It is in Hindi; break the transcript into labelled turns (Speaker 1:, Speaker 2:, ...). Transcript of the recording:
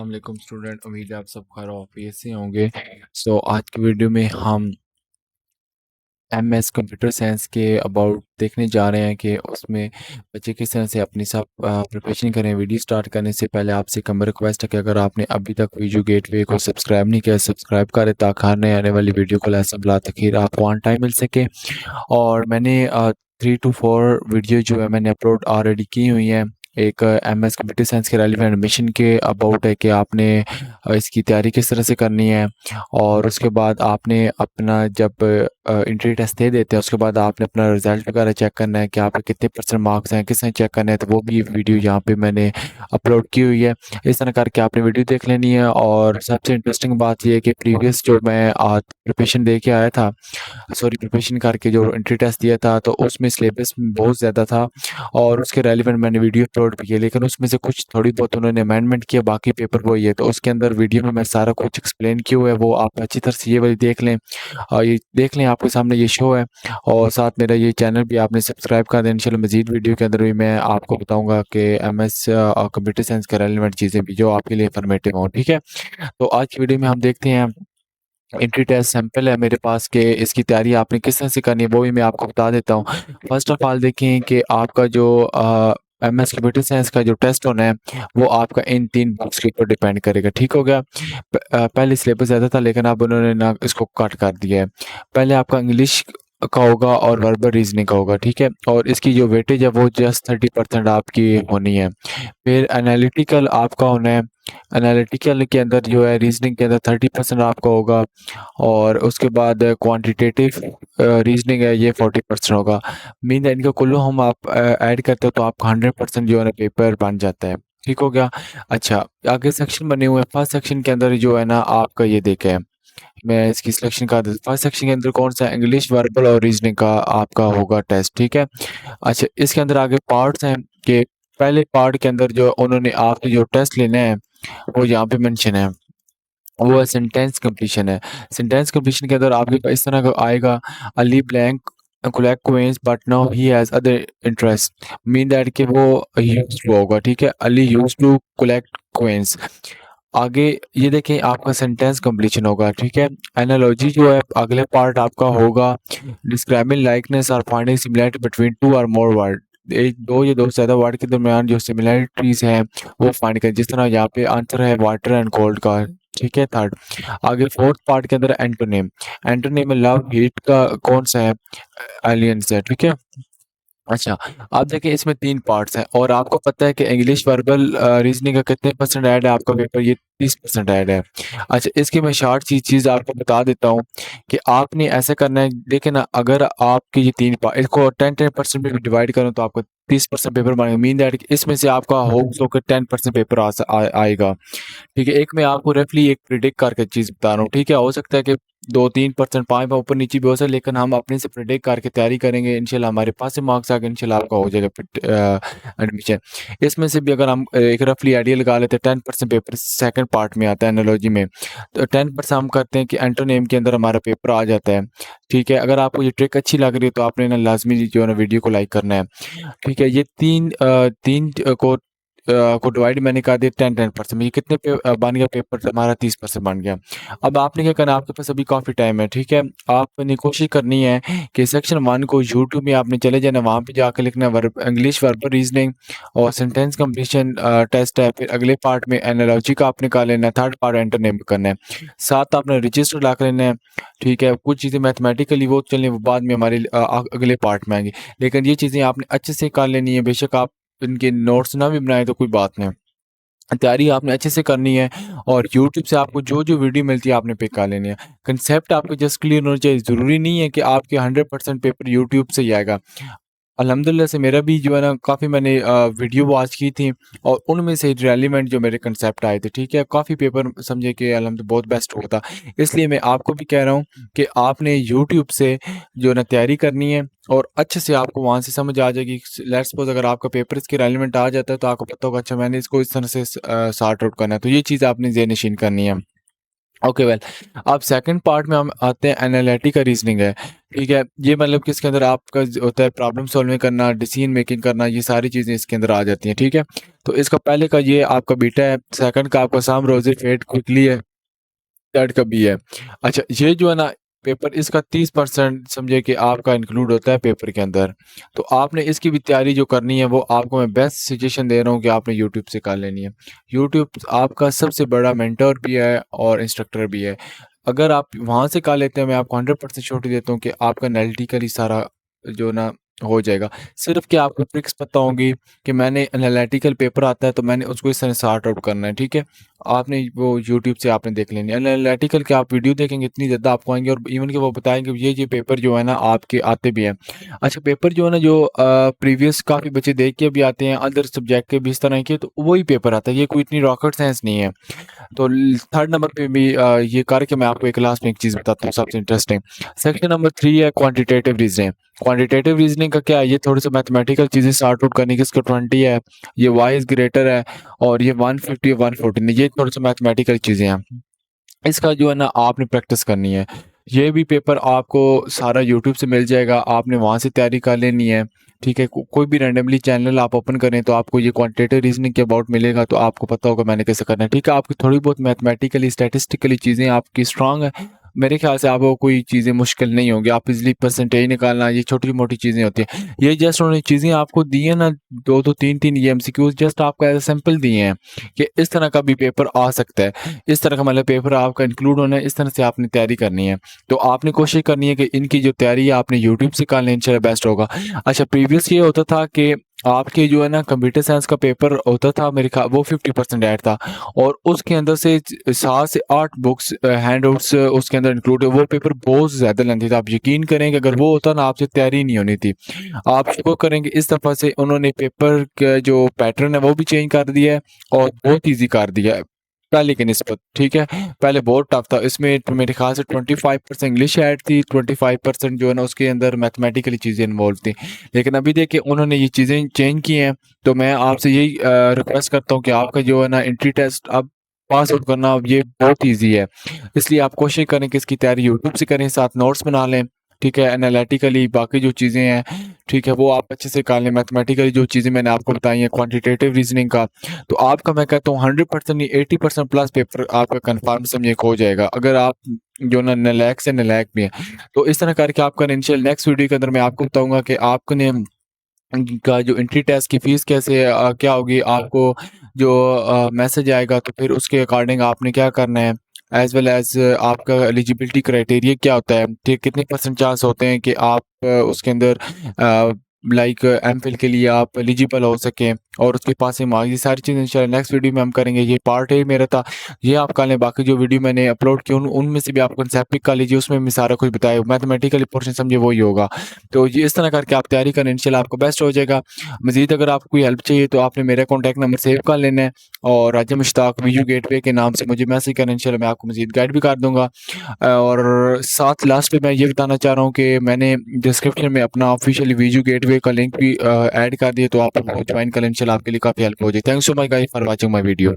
Speaker 1: वालेकुम स्टूडेंट, उम्मीद है आप सब खैर ऑफिस से होंगे। आज की वीडियो में हम एमएस कंप्यूटर साइंस के अबाउट देखने जा रहे हैं कि उसमें बच्चे किस तरह से अपनी सब प्रिपरेशन करें। वीडियो स्टार्ट करने से पहले आपसे कम रिक्वेस्ट है कि अगर आपने अभी तक वीडियो गेटवे को सब्सक्राइब नहीं किया, सब्सक्राइब करें ताकि हर नए आने वाली वीडियो को लाइव बला तक आपको ऑन टाइम मिल सके। और मैंने 3 to 4 वीडियो जो है मैंने अपलोड ऑलरेडी की हुई हैं। एक एमएस कंप्यूटर साइंस के रेलिवेंट मिशन के अबाउट है कि आपने इसकी तैयारी किस तरह से करनी है। और उसके बाद आपने अपना जब एंट्री टेस्ट दे देते हैं उसके बाद आपने अपना रिजल्ट वगैरह चेक करना है कि आपके कितने परसेंट मार्क्स हैं, किसने चेक करना है। तो वो भी वीडियो यहाँ पे मैंने अपलोड की हुई है। इस तरह करके आपने वीडियो देख लेनी है। और सबसे इंटरेस्टिंग बात यह है कि प्रीवियस जो मैं प्रिपरेशन दे के आया था, सॉरी प्रिपरेशन करके जो एंट्री टेस्ट दिया था, तो उसमें सिलेबस बहुत ज़्यादा था और उसके रेलिवेंट मैंने वीडियो अपलोड भी किया, लेकिन उसमें से कुछ थोड़ी बहुत उन्होंने अमेंडमेंट किया, बाकी पेपर वही है। तो उसके अंदर वीडियो में मैं सारा कुछ एक्सप्लेन किया हुआ है, वो आप अच्छी तरह से ये वाली देख लें। ये देख लें, आपके सामने ये शो है। और साथ मेरा ये चैनल भी आपने सब्सक्राइब कर दें। इंशाल्लाह मजीद वीडियो के अंदर भी मैं आपको बताऊंगा कि एमएस कंप्यूटर साइंस के रेलिवेंट चीज़ें भी जो आपके लिए इन्फॉर्मेटिव हों। ठीक है, तो आज की वीडियो में हम देखते हैं एंट्री टेस्ट सैंपल है मेरे पास के इसकी तैयारी आपने किस तरह से करनी है वो भी मैं आपको बता देता हूँ। फर्स्ट ऑफ ऑल देखें कि आपका जो एमएस कंप्यूटर साइंस का जो टेस्ट होना है वो आपका इन 3 बुक्स के ऊपर डिपेंड करेगा। ठीक हो गया। पहले सिलेबस ज़्यादा था लेकिन अब उन्होंने ना इसको कट कर दिया है। पहले आपका इंग्लिश का होगा और वर्बल रीजनिंग का होगा। ठीक है, और इसकी जो वेटेज है वो जस्ट 30% आपकी होनी है। फिर एनालिटिकल आपका होना है। एनालिटिकल के अंदर जो है रीजनिंग के अंदर 30% आपका होगा। और उसके बाद क्वांटिटेटिव रीजनिंग है, ये 40% होगा। मीन इनका कुल्लू हम आप ऐड करते हो तो आपका 100% जो है ना पेपर बन जाता है। ठीक हो गया। अच्छा, आगे सेक्शन बने हुए हैं। फर्स्ट सेक्शन के अंदर जो है ना आपका ये देखें, मैं इसकी सिलेक्शन कर देता हूँ। फर्स्ट सेक्शन के अंदर कौन सा इंग्लिश वर्बल और रीजनिंग का आपका होगा टेस्ट। ठीक है। अच्छा, इसके अंदर आगे पार्ट्स हैं कि पहले पार्ट के अंदर जो उन्होंने आपके जो टेस्ट लेना है वो यहाँ पे मेंशन है, वो सेंटेंस कंप्लीशन है। सेंटेंस कंप्लीशन के अंदर आपके पास इस तरह का आएगा, Ali blank collect coins but now he has other interest, mean that कि वो used to होगा। ठीक है, Ali used to collect coins। आगे ये देखें आपका सेंटेंस कंप्लीशन होगा। ठीक है, एनालॉजी जो है अगले पार्ट आपका होगा, डिस्क्राइबिंग लाइकनेस और फाइंडिंग सिमिलैरिटी बिटवीन टू और मोर वर्ड। एक दो या दो से ज़्यादा वर्ड के दरमियान जो सिमिलैरिटीज हैं वो फाइंड करें, जिस तरह यहाँ पे आंसर है वाटर एंड कोल्ड का। ठीक है, थर्ड। आगे फोर्थ पार्ट के अंदर एंटोनिम, एंटोनिम में लव हेट का कौन सा है, एलियंस है। ठीक है। अच्छा, आप देखिए इसमें 3 पार्ट्स हैं और आपको पता है कि इंग्लिश वर्बल रीजनिंग का कितने परसेंट ऐड है आपका पेपर, ये 30% ऐड है। अच्छा, इसकी मैं शॉर्ट सी चीज़ आपको बता देता हूँ कि आपने ऐसा करना है। देखिए ना, अगर आपके ये 3 पार्ट इसको 10-10% में डिवाइड करूँ तो आपको 30% पेपर बनेगा। मीन दैट इसमें से आपका होप्स हो कि 10% पेपर आएगा। ठीक है, एक मैं आपको रफली एक प्रिडिक्ट करके चीज़ बता रहा हूँ। ठीक है, हो सकता है कि 2-3% 5 ऊपर नीचे भी हो सकता है, लेकिन हम अपने से प्रिडिक्ट करके तैयारी करेंगे, इंशाल्लाह हमारे पास से मार्क्स आके इंशाल्लाह आपका हो जाएगा एडमिशन। इसमें से भी अगर हम एक रफली आइडिया लगा लेते हैं, 10% पेपर सेकंड पार्ट में आता है एनालॉजी में, तो 10% हम करते हैं कि एंटोनिम के अंदर हमारा पेपर आ जाता है। ठीक है, अगर आपको ये ट्रिक अच्छी लग रही है तो आपने ना लाजमी जो है ना वीडियो को लाइक करना है। ठीक है, ये तीन को डिवाइड मैंने कर दिया 10-10% में, ये कितने बन गया पेपर हमारा, 30% बन गया। अब आपने क्या करना है, आपके पास अभी काफ़ी टाइम है। ठीक है, आपने कोशिश करनी है कि सेक्शन 1 को यूट्यूब में आपने चले जाना, वहाँ पे जाकर लिखना है इंग्लिश वर्बल रीजनिंग और सेंटेंस कंप्लीशन टेस्ट है। फिर अगले पार्ट में एनालॉजी का आपने कर लेना है, थर्ड पार्ट एंटोनिम करना है, साथ आपने रजिस्टर ला कर लेना है। ठीक है, कुछ चीज़ें मैथमेटिकली वो चलने वो बाद में हमारे अगले पार्ट में आएंगी, लेकिन ये चीज़ें आपने अच्छे से कर लेनी है। बेशक आप इनके नोट्स ना भी बनाए तो कोई बात नहीं, तैयारी आपने अच्छे से करनी है। और यूट्यूब से आपको जो वीडियो मिलती है आपने पिक कर लेनी है। कंसेप्ट आपको जस्ट क्लियर होना चाहिए, ज़रूरी नहीं है कि आपके 100% पेपर यूट्यूब से ही आएगा। अल्हम्दुलिल्लाह से मेरा भी जो है ना काफ़ी मैंने वीडियो वॉच की थी और उनमें से रेलिवेंट जो मेरे कंसेप्ट आए थे। ठीक है, काफ़ी पेपर समझे कि अल्हम्दुलिल्लाह बहुत बेस्ट होता। इसलिए मैं आपको भी कह रहा हूँ कि आपने यूट्यूब से जो है ना तैयारी करनी है और अच्छे से आपको वहाँ से समझ आ जाएगी। लेट्स सपोज़ अगर आपका पेपर इसके रेलिवेंट आ जाता है तो आपको पता होगा अच्छा मैंने इसको इस तरह से सॉर्ट आउट करना है, तो ये चीज़ आपने ज़हन नशीन करनी है। ओके वेल, अब सेकंड पार्ट में हम आते हैं, एनालिटिकल रीजनिंग है, ठीक है? ये मतलब कि इसके अंदर आपका होता है प्रॉब्लम सॉल्विंग करना, डिसीजन मेकिंग करना, ये सारी चीज़ें इसके अंदर आ जाती हैं, ठीक है? तो इसका पहले का ये आपका बीटा है, सेकंड का आपका सम रोज़ फेड क्विकली है, थर्ड का बी है। अच्छा, ये जो है ना पेपर, इसका 30% समझिए कि आपका इंक्लूड होता है पेपर के अंदर। तो आपने इसकी भी तैयारी जो करनी है, वो आपको मैं बेस्ट सजेशन दे रहा हूँ कि आपने यूट्यूब से कर लेनी है। यूट्यूब आपका सबसे बड़ा मेंटर भी है और इंस्ट्रक्टर भी है। अगर आप वहाँ से कर लेते हैं, मैं आपको 100% श्योरिटी देता हूँ कि आपका एनालिटिकली सारा जो ना हो जाएगा। सिर्फ़ क्या आपको ट्रिक्स पता होंगी कि मैंने एनालिटिकल पेपर आता है, तो मैंने उसको इस तरह सॉर्ट आउट करना है, ठीक है? आपने वो यूट्यूब से आपने देख लेनी है। एनालिटिकल के आप वीडियो देखेंगे, इतनी ज़्यादा आपको आएँगे, और इवन कि वो बताएँगे ये पेपर जो है ना आपके आते भी हैं। अच्छा, पेपर जो है ना जो प्रीवियस काफ़ी बच्चे देख के भी आते हैं, अदर सब्जेक्ट के भी इस तरह के, तो वही पेपर आता है। ये कोई इतनी रॉकेट साइंस नहीं है। तो थर्ड नंबर पे भी ये करके मैं आपको एक लास्ट में एक चीज़ बताता हूँ सबसे इंटरेस्टिंग। सेक्शन नंबर 3 है क्वांटिटेटिव रीजनिंग। क्वांटिटेटिव रीजनिंग का क्या है, ये थोड़े से मैथमेटिकल चीज़ें सॉर्ट आउट करनी है, इसका 20 है, ये y इज़ ग्रेटर है, और ये 150 114 है, ये थोड़े से मैथमेटिकल चीज़ें हैं। इसका जो है ना आपने प्रैक्टिस करनी है। ये भी पेपर आपको सारा यूट्यूब से मिल जाएगा, आपने वहाँ से तैयारी कर लेनी है, ठीक है? कोई भी रैंडमली चैनल आप ओपन करें, तो आपको ये क्वांटिटेटिव रीज़निंग के अबाउट मिलेगा, तो आपको पता होगा मैंने कैसे करना है, ठीक है? आपकी थोड़ी बहुत मैथमेटिकली, स्टैटिस्टिकली चीज़ें आपकी स्ट्रॉन्ग है, मेरे ख़्याल से आपको कोई चीज़ें मुश्किल नहीं होंगी, आप इज़िली परसेंटेज निकालना, ये छोटी-मोटी चीज़ें होती हैं। ये जस्ट उन्होंने चीज़ें आपको दी हैं ना, 2-2 3-3 ये एमसीक्यूज़ जस्ट आपको एज़ अ सैंपल दिए हैं कि इस तरह का भी पेपर आ सकता है। इस तरह का मतलब पेपर आपका इंक्लूड होना है, इस तरह से आपने तैयारी करनी है। तो आपने कोशिश करनी है कि इनकी जो तैयारी है आपने यूट्यूब से कर लें, इंशाल्लाह बेस्ट होगा। अच्छा, प्रीवियस ये होता था कि आपके जो है ना कंप्यूटर साइंस का पेपर होता था, मेरे ख्याल वो 50% ऐड था, और उसके अंदर से 7 से 8 बुक्स हैंडआउट्स उसके अंदर इंक्लूड है। वो पेपर बहुत ज़्यादा लेंथी था। आप यकीन करें कि अगर वो होता ना, आपसे तैयारी नहीं होनी थी। आप शुक्र करेंगे इस दफ़ा से उन्होंने पेपर का जो पैटर्न है वो भी चेंज कर दिया है, और बहुत ईज़ी कर दिया है पहले की निस्बत, ठीक है? पहले बहुत टफ था, इसमें तो मेरे ख़्याल से 25% इंग्लिश ऐड थी, 25% जो है ना उसके अंदर मैथमेटिकली चीज़ें इन्वॉल्व थी। लेकिन अभी देखिए उन्होंने ये चीज़ें चेंज की हैं, तो मैं आपसे यही रिक्वेस्ट करता हूँ कि आपका जो है ना एंट्री टेस्ट अब पास आउट करना, अब ये बहुत ईज़ी है। इसलिए आप कोशिश करें कि इसकी तैयारी यूट्यूब से करें, साथ नोट्स बना लें, ठीक है? एनालिटिकली बाकी जो चीज़ें हैं, ठीक है, वो आप अच्छे से कर लें। मैथमेटिकली जो चीज़ें मैंने आपको बताई हैं, क्वांटिटेटिव रीज़निंग का, तो आपका मैं कहता हूँ 100% नहीं, 80% प्लस पेपर आपका कन्फर्म समझिए कि हो जाएगा। अगर आप जो ना नालायक से नालायक भी हैं, तो इस तरह करके आप करें। इंशाल्लाह नेक्स्ट वीडियो के अंदर मैं आपको बताऊँगा कि आपने का जो एंट्री टेस्ट की फ़ीस कैसे क्या होगी, आपको जो मैसेज आएगा, तो फिर उसके अकॉर्डिंग आपने क्या करना है, एज़ वेल एज़ आपका एलिजिबिलिटी क्राइटेरिया क्या होता है, ठीक, कितने परसेंट चांस होते हैं कि आप उसके अंदर लाइक एमफिल के लिए आप एलिजिबल हो सकें, और उसके पासिंग मार्क्स, ये सारी चीज़ें इंशाल्लाह नेक्स्ट वीडियो में हम करेंगे। ये पार्ट ए मेरा था, ये आप कर लें। बाकी जो वीडियो मैंने अपलोड की उनमें से भी आप कंसेप्ट पिक कर लीजिए, उसमें भी सारा कुछ बताया, मैथमेटिकली पोर्शन समझिए वही होगा। तो ये इस तरह करके आप तैयारी करें, इंशाल्लाह आपको बेस्ट हो जाएगा। मज़ीद अगर आपको कोई हेल्प चाहिए, तो आपने मेरा कॉन्टैक्ट नंबर सेव कर लेना है, और राजा मुश्ताक वीयू गेटवे के नाम से मुझे मैसेज करें, इंशाल्लाह मैं आपको मज़ीद गाइड भी कर दूँगा। और साथ लास्ट में मैं ये बताना चाह रहा हूँ कि मैंने डिस्क्रिप्शन में अपना ऑफ़िशियल वीयू गेटवे का लिंक भी ऐड कर दिया, तो आप ज्वाइन करें, इंशाल्लाह आपके लिए काफ़ी हेल्प हो जाए। Thanks so much guys for watching my video.